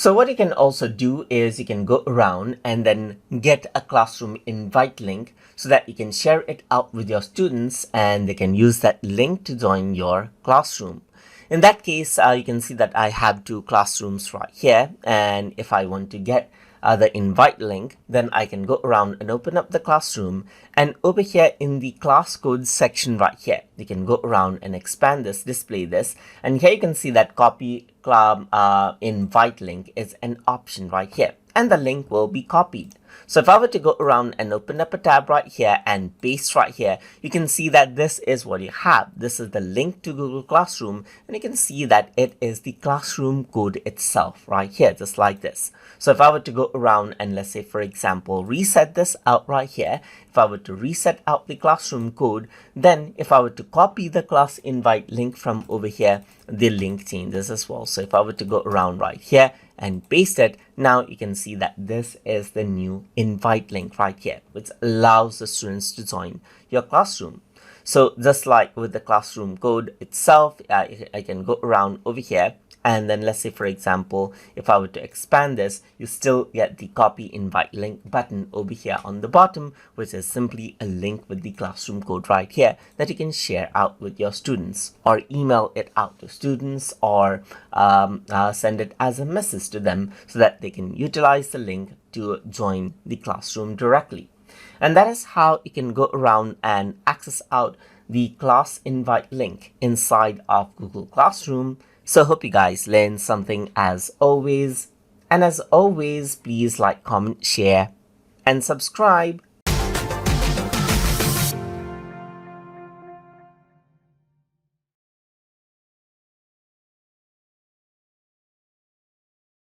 So what you can also do is you can go around and then get a classroom invite link so that you can share it out with your students and they can use that link to join your classroom. In that case, you can see that I have two classrooms right here, and if I want to get the invite link, then I can go around and open up the classroom, and over here in the class code section right here, you can go around and expand this, display this, and here you can see that copy invite link is an option right here, and the link will be copied. So if I were to go around and open up a tab right here and paste right here, you can see that this is what you have. This is the link to Google Classroom, and you can see that it is the classroom code itself right here, just like this. So if I were to go around and let's say, for example, reset this out right here, if I were to reset out the classroom code, then if I were to copy the class invite link from over here, the link changes as well. So if I were to go around right here and paste it, now you can see that this is the new invite link right here, which allows the students to join your classroom. So just like with the classroom code itself, I can go around over here, and then let's say, for example, if I were to expand this, you still get the copy invite link button over here on the bottom, which is simply a link with the classroom code right here that you can share out with your students, or email it out to students, or send it as a message to them so that they can utilize the link to join the classroom directly. And that is how you can go around and access out the class invite link inside of Google Classroom. So hope you guys learned something as always. And as always, please like, comment, share, and subscribe.